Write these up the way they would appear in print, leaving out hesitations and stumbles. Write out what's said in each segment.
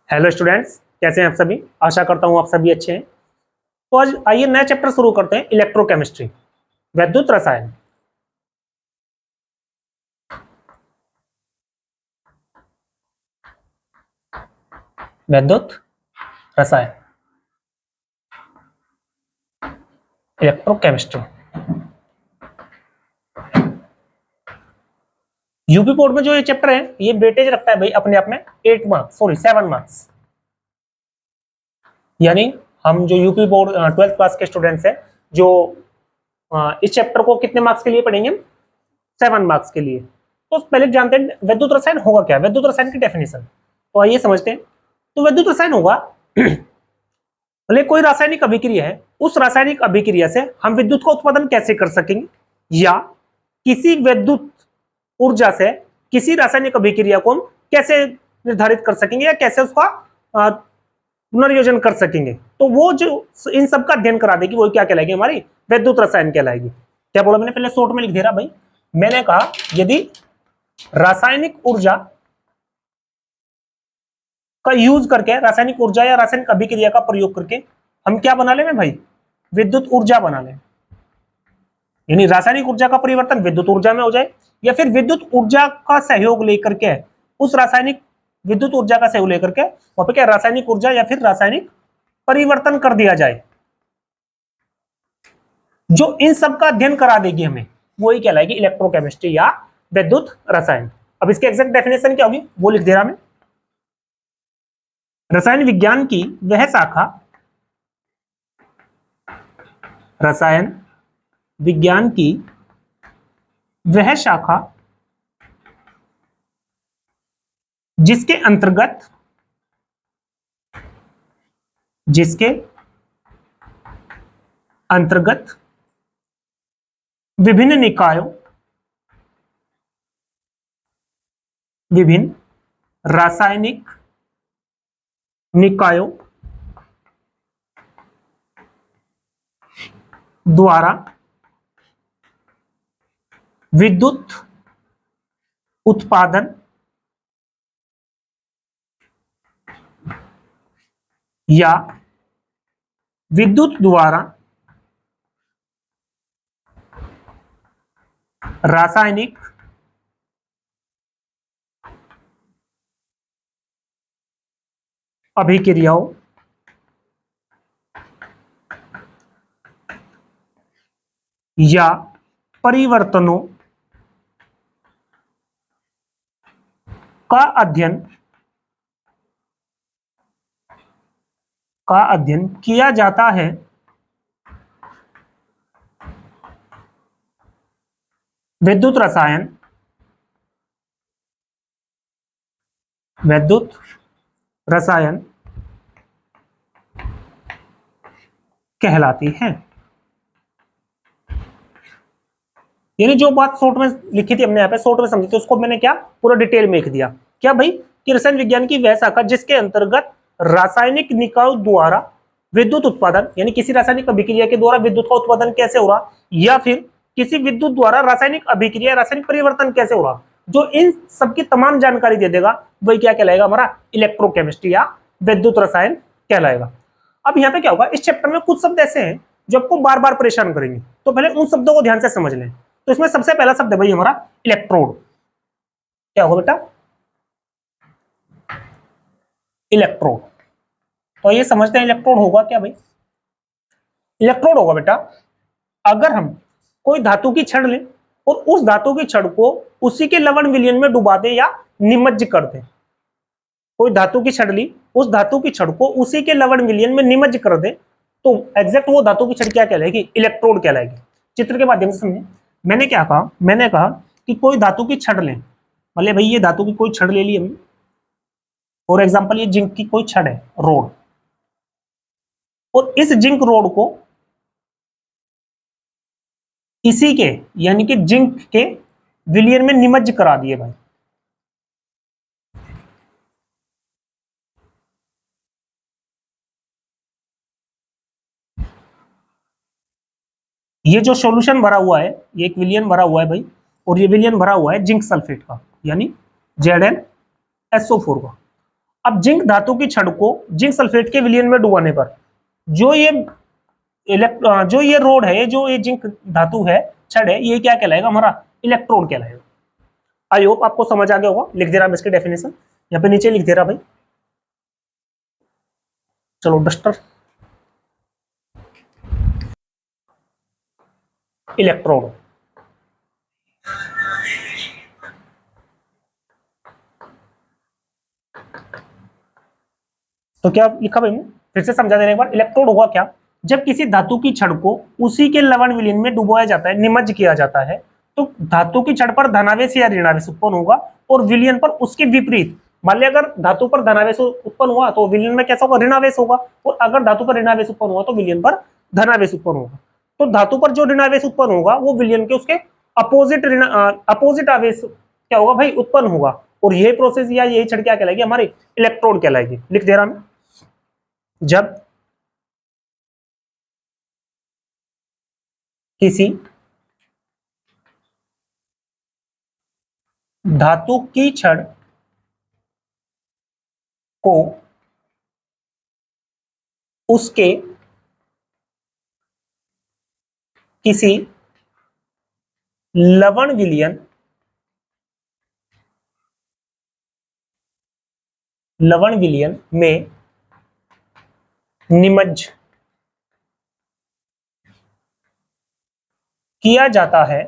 Hello students, कैसे हैं आप सभी। आशा करता हूं आप सभी अच्छे हैं। तो आज आइए नया चैप्टर शुरू करते हैं, इलेक्ट्रोकेमिस्ट्री, वैद्युत रसायन। वैद्युत रसायन, इलेक्ट्रोकेमिस्ट्री। यूपी बोर्ड में जो ये चैप्टर है, ये वेटेज रखता है भाई अपने आप में 7 मार्क्स। यानी हम जो यूपी बोर्ड 12th क्लास के स्टूडेंट्स हैं, जो इस चैप्टर को कितने मार्क्स के लिए पढ़ेंगे? 7 मार्क्स के लिए। तो पहले जानते हैं वैद्युत रसायन होगा क्या, वैद्युत रसायन की डेफिनेशन। तो आइए समझते हैं। तो वैद्युत रसायन होगा भले कोई रासायनिक अभिक्रिया है, उस रासायनिक अभिक्रिया से हम विद्युत का उत्पादन कैसे कर सकेंगे, या किसी विद्युत ऊर्जा से किसी रासायनिक अभिक्रिया को हम कैसे निर्धारित कर सकेंगे, या कैसे उसका पुनर्योजन कर सकेंगे। तो वो जो इन सब का अध्ययन करा देगी, वो क्या कहलाएगी? हमारी वैद्युत रसायन कहलाएगी। क्या बोला मैंने? पहले शॉर्ट में लिख दे रहा भाई। मैंने कहा यदि रासायनिक ऊर्जा का यूज करके, रासायनिक ऊर्जा या रासायनिक अभिक्रिया का प्रयोग करके हम क्या बना ले भाई? विद्युत ऊर्जा बना ले। यानी रासायनिक ऊर्जा का परिवर्तन विद्युत ऊर्जा में हो जाए, या फिर विद्युत ऊर्जा का सहयोग लेकर के उस रासायनिक विद्युत ऊर्जा का सहयोग लेकर के वहां पे क्या रासायनिक ऊर्जा या फिर रासायनिक परिवर्तन कर दिया जाए, जो इन सब का अध्ययन करा देगी हमें, वही कहलाएगी इलेक्ट्रोकेमिस्ट्री या विद्युत रसायन। अब इसके एग्जैक्ट डेफिनेशन क्या होगी वो लिख दे रहा मैं। रसायन विज्ञान की वह शाखा, रसायन विज्ञान की वह शाखा जिसके अंतर्गत विभिन्न रासायनिक निकायों द्वारा विद्युत उत्पादन या विद्युत द्वारा रासायनिक अभिक्रियाओं या परिवर्तनों का अध्ययन किया जाता है। विद्युत रसायन कहलाती है। यानी जो बात शॉर्ट में लिखी थी हमने यहाँ पे, शॉर्ट में समझी थी, उसको मैंने क्या पूरा डिटेल में लिख दिया। क्या भाई? कि रसायन विज्ञान की वह शाखा जिसके अंतर्गत रासायनिक निकायों द्वारा विद्युत उत्पादन, यानी किसी रासायनिक अभिक्रिया के द्वारा विद्युत का उत्पादन कैसे हो रहा, या फिर किसी विद्युत द्वारा रासायनिक अभिक्रिया, रासायनिक परिवर्तन कैसे हो रहा, जो इन सबकी तमाम जानकारी दे देगा, वही क्या कहलाएगा? हमारा इलेक्ट्रोकेमिस्ट्री या विद्युत रसायन कहलाएगा। अब यहाँ पे क्या होगा, इस चैप्टर में कुछ शब्द ऐसे हैं जो आपको बार बार परेशान करेंगे, तो पहले उन शब्दों को ध्यान से समझ लें। तो इसमें सबसे पहला शब्द है भाई हमारा इलेक्ट्रोड। क्या होगा बेटा? इलेक्ट्रोड। तो ये समझते हैं इलेक्ट्रोड होगा क्या भाई? इलेक्ट्रोड होगा बेटा, अगर हम कोई धातु की छड़ लें और उस धातु की छड़ को उसी के लवण विलयन में डुबा दें या निमज्ज कर दें। कोई धातु की छड़ ली, उस धातु की छड़ को उसी के लवण विलयन में निमज्ज कर दे, तो एग्जैक्ट वो धातु की छड़ क्या कहलाएगी? इलेक्ट्रोड कहलाएगी। चित्र के माध्यम से समझें। मैंने क्या कहा? मैंने कहा कि कोई धातु की छड़ लें, मतलब भाई ये धातु की कोई छड़ ले ली हमने, फॉर एग्जांपल ये जिंक की कोई छड़ है, रोड, और इस जिंक रोड को इसी के यानी कि जिंक के विलयन में निमज्ज करा दिए भाई। ये जो सॉल्यूशन भरा हुआ है, ये एक विलयन भरा हुआ है भाई, और ये विलयन भरा हुआ है जिंक सल्फेट का, यानी Zn SO4 का। अब जिंक धातु की छड़ को जिंक सल्फेट के विलयन में डुबाने पर जो ये जो ये रोड है, जो ये जिंक धातु है, छड़ है, ये क्या कहलाएगा? हमारा इलेक्ट्रोड कहलाएगा। आई होप आपको समझ आ गया होगा। लिख दे रहा मैं इसकी डेफिनेशन, यहाँ पे नीचे लिख दे रहा भाई। चलो डस्टर, इलेक्ट्रोड। तो क्या लिखा भाई? फिर से समझा देने एक बार। इलेक्ट्रोड होगा क्या? जब किसी धातु की छड़ को उसी के लवण विलयन में डुबोया जाता है, निमज्ज किया जाता है, तो धातु की छड़ पर धनावेश या ऋणावेश उत्पन्न होगा और विलयन पर उसके विपरीत। मान लिया अगर धातु पर धनावेश उत्पन्न हुआ तो विलयन में कैसा होगा? ऋणावेश होगा। और अगर धातु पर ऋणावेश उत्पन्न हुआ तो विलयन पर धनावेश उत्पन्न होगा। तो धातु पर जो ऋणावेश उत्पन्न होगा वो विलयन के उसके अपोजिट आवेश क्या होगा भाई? उत्पन्न होगा। और यही प्रोसेस या यही छड़ क्या कहलाएगी? हमारी इलेक्ट्रोड कहलाएगी। लिख दे रहा मैं। जब किसी धातु की छड़ को उसके किसी लवण विलयन में निमज्ज किया जाता है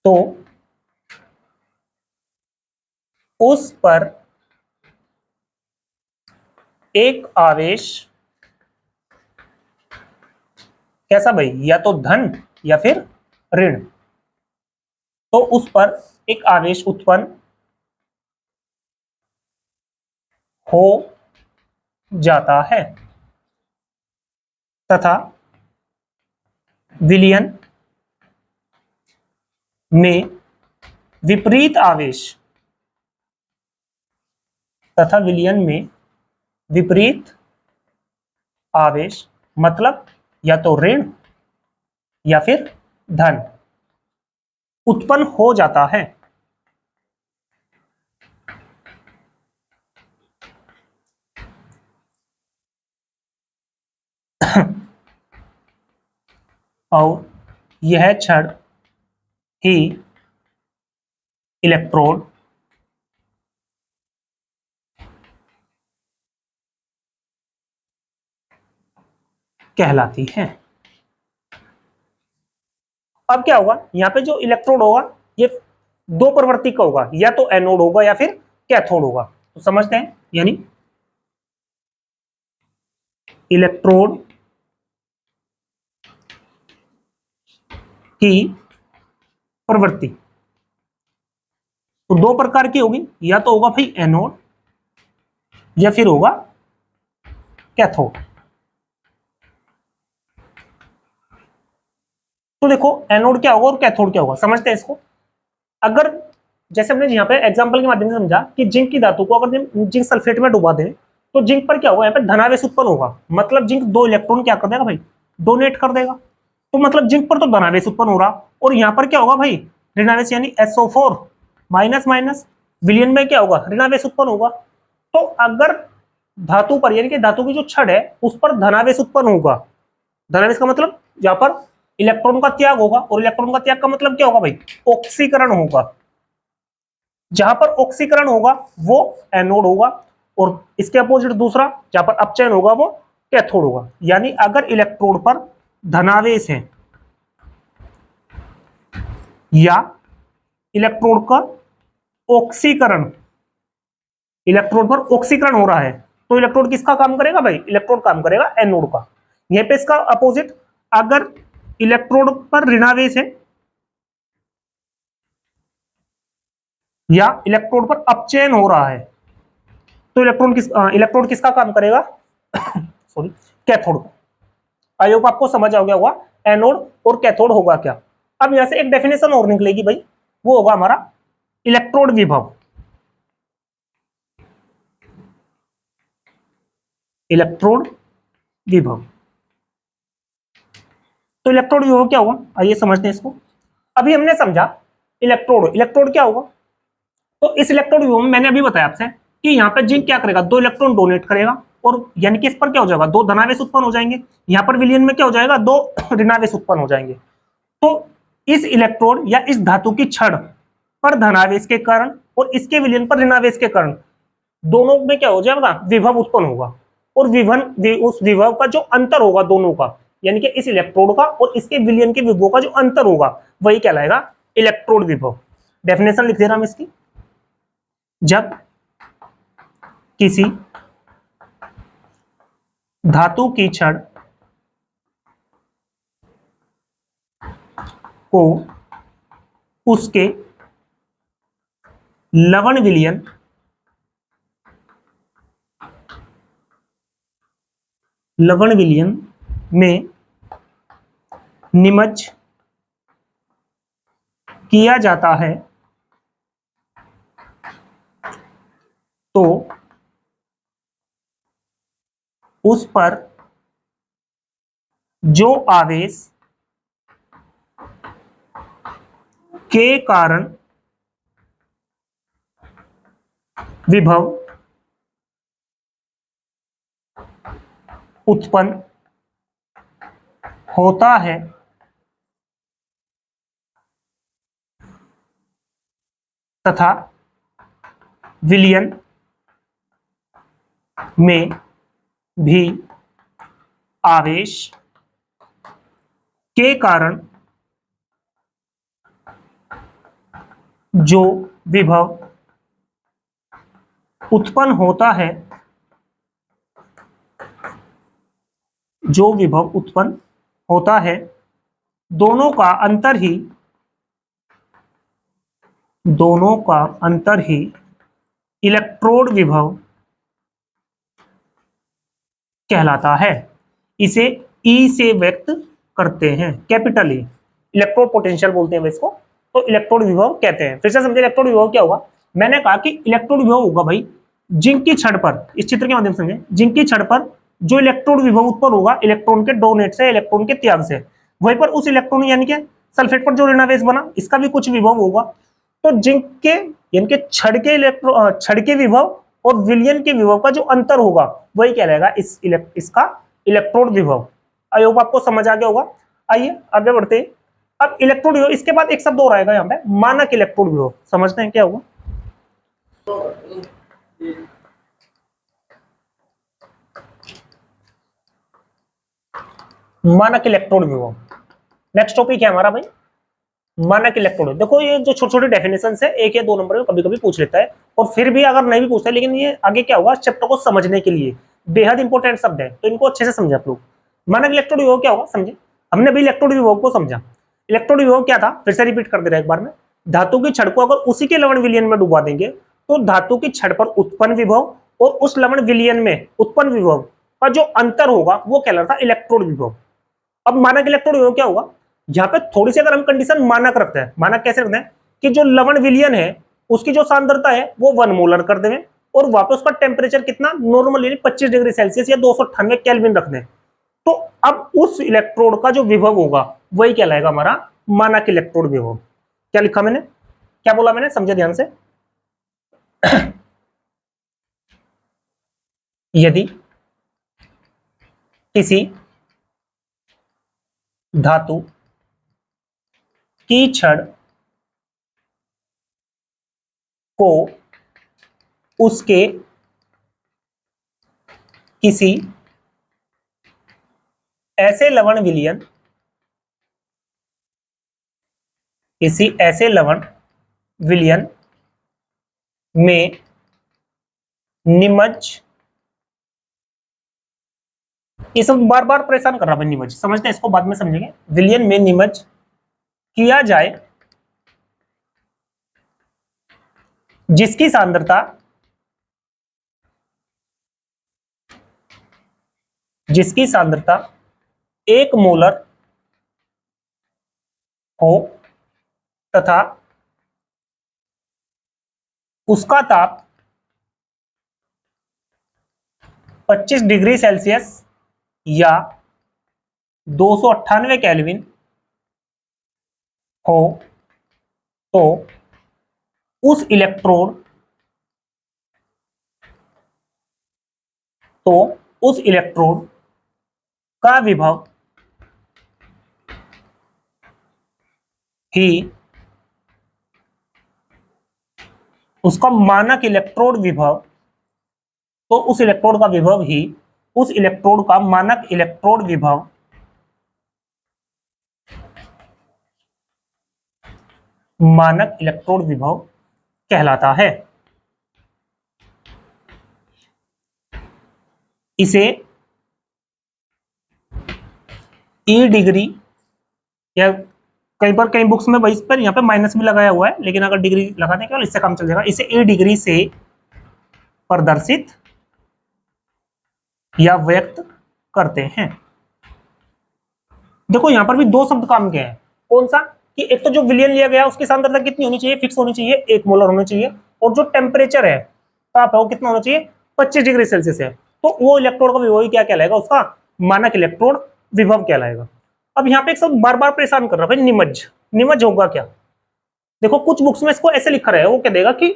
तो उस पर एक आवेश, कैसा भाई? या तो धन या फिर ऋण, तो उस पर एक आवेश उत्पन्न हो जाता है तथा विलयन में विपरीत आवेश मतलब या तो ऋण या फिर धन उत्पन्न हो जाता है। और यह छड़ ही इलेक्ट्रोड कहलाती है। अब क्या होगा? यहाँ पे जो इलेक्ट्रोड होगा ये दो प्रवृत्ति का होगा, या तो एनोड होगा या फिर कैथोड होगा। तो समझते हैं, यानी इलेक्ट्रोड की प्रवृत्ति तो दो प्रकार की होगी, या तो होगा भाई एनोड या फिर होगा कैथोड। तो देखो एनोड क्या होगा और कैथोड क्या होगा, समझते हैं इसको। अगर जैसे हमने यहाँ पे एग्जांपल के माध्यम से समझा कि जिंक की धातु को अगर जिंक सल्फेट में डुबा दें तो जिंक पर क्या होगा? यहाँ पे धनावेश उत्पन्न होगा। मतलब जिंक दो इलेक्ट्रॉन क्या कर देगा भाई? डोनेट कर देगा। तो मतलब जिंक पर तो धनावेश उत्पन्न हो रहा, और यहाँ पर क्या होगा भाई? ऋणावेश, यानी SO4 माइनस माइनस, विलयन में क्या होगा? ऋणावेश उत्पन्न होगा। तो अगर धातु पर, यानी कि धातु की जो छड़ है उस पर धनावेश उत्पन्न होगा, धनावेश का मतलब यहाँ पर इलेक्ट्रॉन का त्याग होगा, और इलेक्ट्रॉन का त्याग का मतलब क्या होगा भाई? ऑक्सीकरण होगा। जहां पर ऑक्सीकरण होगा वो एनोड होगा, और इसके अपोजिट दूसरा जहां पर अपचयन होगा वो कैथोड होगा। यानी अगर इलेक्ट्रोड पर धनावेश है या इलेक्ट्रोड का ऑक्सीकरण, इलेक्ट्रोड पर ऑक्सीकरण हो रहा है, तो इलेक्ट्रोड किसका काम करेगा भाई? इलेक्ट्रोड काम करेगा एनोड का। यहीं पे इसका अपोजिट, अगर इलेक्ट्रोड पर ऋणावेश है या इलेक्ट्रोड पर अपचयन हो रहा है तो इलेक्ट्रोड किसका काम करेगा? सॉरी, कैथोड का। आई होप आपको समझ आ गया होगा एनोड और कैथोड होगा क्या। अब यहां से एक डेफिनेशन और निकलेगी भाई, वो होगा हमारा इलेक्ट्रोड विभव। इलेक्ट्रोड विभव, तो इलेक्ट्रोड विभव क्या होगा? आइए समझते हैं इसको। अभी हमने समझा इलेक्ट्रोड, इलेक्ट्रोड क्या होगा? तो इस इलेक्ट्रोड विभव में मैंने अभी बताया आपसे कि यहाँ पे जिंक क्या करेगा, 2 इलेक्ट्रॉन डोनेट करेगा, और यानी कि इस पर क्या हो जाएगा, 2 धनावेश उत्पन्न हो जाएंगे। यहाँ पर विलयन में क्या हो जाएगा, 2 ऋणावेश उत्पन्न हो जाएंगे। तो इस इलेक्ट्रोड या इस धातु की छड़ पर धनावेश के कारण और इसके विलयन पर ऋणावेश के कारण दोनों में क्या हो जाएगा, विभव उत्पन्न होगा। और उस विभव का जो अंतर होगा दोनों का, यानी कि इस इलेक्ट्रोड का और इसके विलयन के विभव का जो अंतर होगा, वही कहलाएगा इलेक्ट्रोड विभव। डेफिनेशन लिख दे रहा हूं इसकी। जब किसी धातु की छड़ को उसके लवण विलयन में निमज्ज किया जाता है तो उस पर जो आवेश के कारण विभव उत्पन्न होता है तथा विलयन में भी आवेश के कारण जो विभव उत्पन्न होता है, दोनों का अंतर ही इलेक्ट्रोड विभव कहलाता है। इसे ई से व्यक्त करते हैं, कैपिटल ई, इलेक्ट्रोड पोटेंशियल बोलते हैं इसको, तो इलेक्ट्रोड विभव कहते हैं। फिर से समझे इलेक्ट्रोड विभव क्या होगा। मैंने कहा कि इलेक्ट्रोड विभव होगा भाई जिंक की छड़ पर, इस चित्र के माध्यम से समझे, जिंक की छड़ पर जो इलेक्ट्रोड विभव उत्पन्न होगा इलेक्ट्रॉन के डोनेट से, इलेक्ट्रॉन के त्याग से, वहीं पर उस इलेक्ट्रॉन यानी कि सल्फेट पर जो ऋणावेश बना, इसका भी कुछ विभव होगा। तो जिंक के यानी कि छड़ के विभव और विलयन के विभव का जो अंतर होगा, वही कहलाएगा इसका इलेक्ट्रोड विभव। आई होप आपको समझ आ गया होगा। आइए आगे बढ़ते हैं। अब इलेक्ट्रोड विभव, इसके बाद एक शब्द और आएगा यहाँ पे, मानक इलेक्ट्रोड विभव। समझते हैं क्या होगा। मानक इलेक्ट्रोड विभव नेक्स्ट टॉपिक है हमारा भाई, मानक इलेक्ट्रोड। देखो ये जो छोटे छोटे डेफिनेशन है, 1 या 2 नंबर में कभी कभी पूछ लेता है, और फिर भी अगर नहीं भी पूछता है, लेकिन ये आगे क्या होगा, चैप्टर को समझने के लिए बेहद इंपॉर्टेंट शब्द है, तो इनको अच्छे से समझे आप लोग। मानक इलेक्ट्रोड विभव क्या होगा समझे। हमने भी इलेक्ट्रोड विभव को समझा। इलेक्ट्रोड विभव क्या था, फिर से रिपीट कर दे रहा एक बार में। धातु की छड़ को अगर उसी के लवण विलयन में डुबा देंगे तो धातु की छड़ पर उत्पन्न विभव और उस लवण विलयन में उत्पन्न विभव का जो अंतर होगा, वो कहलाता है इलेक्ट्रोड विभव। अब मानक इलेक्ट्रोड विभव क्या होगा, यहाँ पे थोड़ी सी अगर हम कंडीशन मानक रखते हैं, मानक कैसे रखते हैं कि जो लवण विलयन है उसकी जो सांद्रता है वो 1 मोलर कर दें, और वापस उसका टेम्परेचर कितना नॉर्मल यानी 25 डिग्री सेल्सियस या 298 केल्विन रख दें, तो अब उस इलेक्ट्रोड का जो विभव होगा वही कहलाएगा हमारा मानक इलेक्ट्रोड विभव। क्या लिखा मैंने, क्या बोला मैंने, समझे ध्यान से। यदि किसी धातु की छड़ को उसके किसी ऐसे लवण विलयन में निमज्ज, ये सब बार बार परेशान कर रहा है, निमज्ज समझते हैं, इसको बाद में समझेंगे। विलयन में निमज्ज किया जाए जिसकी सांद्रता 1 मोलर हो तथा उसका ताप 25 डिग्री सेल्सियस या 298 केल्विन हो, तो उस इलेक्ट्रोड तो उस इलेक्ट्रोड का विभव ही उसका मानक इलेक्ट्रोड विभव, तो उस इलेक्ट्रोड का विभव ही उस इलेक्ट्रोड का मानक इलेक्ट्रोड विभव कहलाता है। इसे ई डिग्री, या कई बार कई बुक्स में इस पर यहाँ पे माइनस भी लगाया हुआ है, लेकिन अगर डिग्री लगा दें केवल इससे काम चल जाएगा। इसे ई डिग्री से प्रदर्शित या व्यक्त करते हैं। देखो यहां पर भी दो शब्द काम के हैं। कौन सा? कि एक तो जो विलयन लिया गया उसकी सांद्रता कितनी होनी चाहिए? फिक्स होनी चाहिए, 1 मोलर होना चाहिए। और जो टेम्परेचर है, ताप है, वो कितना होना चाहिए? 25 डिग्री सेल्सियस है। तो वो इलेक्ट्रोड का विभव क्या कहलाएगा? उसका मानक इलेक्ट्रोड विभव कहलाएगा। अब यहाँ पे एक शब्द बार बार परेशान कर रहा है, निमज्ज। निमज्ज होगा क्या? देखो कुछ बुक्स में इसको ऐसे लिखा है, वो कह देगा कि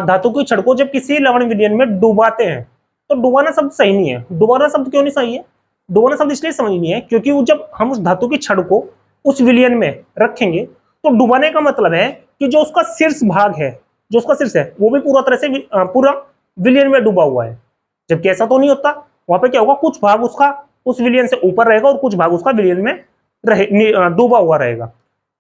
धातु की छड़ को जब किसी लवण विलयन में डुबाते हैं, तो डुबाना शब्द सही नहीं है। डुबाना शब्द क्यों नहीं सही है? डुबाना शब्द इसलिए समझ नहीं है क्योंकि वो जब हम उस धातु की छड़ को उस विलयन में रखेंगे, तो डुबाने का मतलब है कि जो उसका शीर्ष भाग है, जो उसका शीर्ष है, वो भी पूरा तरह से पूरा विलयन में डूबा हुआ है। जबकि ऐसा तो नहीं होता। वहां पे क्या होगा? कुछ भाग उसका उस विलयन से ऊपर रहेगा और कुछ भाग उसका विलयन में डूबा हुआ रहेगा।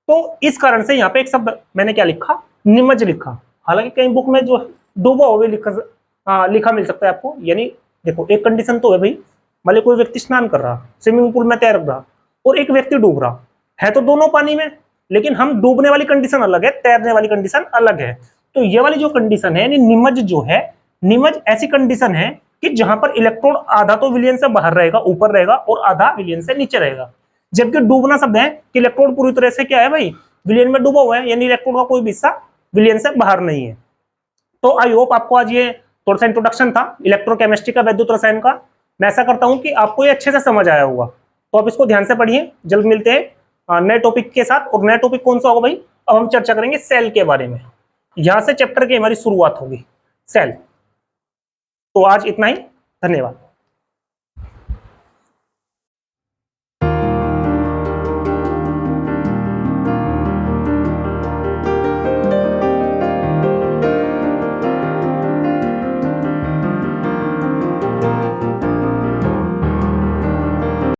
तो इस कारण से यहाँ पे एक शब्द मैंने क्या लिखा? निमज्ज लिखा। हालांकि कई बुक में जो डूबा हुआ लिखा मिल सकता है आपको। यानी देखो एक कंडीशन तो है भाई, मान लो कोई व्यक्ति स्नान कर रहा, स्विमिंग पूल में तैर रहा, और एक व्यक्ति डूब रहा है, तो दोनों पानी में, लेकिन हम डूबने वाली कंडीशन अलग है, तैरने वाली कंडीशन अलग है। तो ये वाली जो कंडीशन है, निमज्ज जो है, निमज्ज ऐसी कंडीशन है कि जहां पर इलेक्ट्रॉन आधा तो विलयन से बाहर रहेगा, ऊपर रहेगा, और आधा विलयन से नीचे रहेगा। जबकि डूबना शब्द है कि इलेक्ट्रॉन पूरी तरह से क्या है भाई? विलयन में डूबा हुआ है, यानी इलेक्ट्रॉन का कोई भी हिस्सा विलयन से बाहर नहीं है। तो आई होप आपको आज ये थोड़ा सा इंट्रोडक्शन था इलेक्ट्रोकेमिस्ट्री का, वैद्युत रसायन का। मैं ऐसा करता हूं कि आपको ये अच्छे से समझ आया होगा। तो आप इसको ध्यान से पढ़िए। जल्द मिलते हैं नए टॉपिक के साथ। और नया टॉपिक कौन सा होगा भाई? अब हम चर्चा करेंगे सेल के बारे में। यहां से चैप्टर की हमारी शुरुआत होगी, सेल। तो आज इतना ही, धन्यवाद।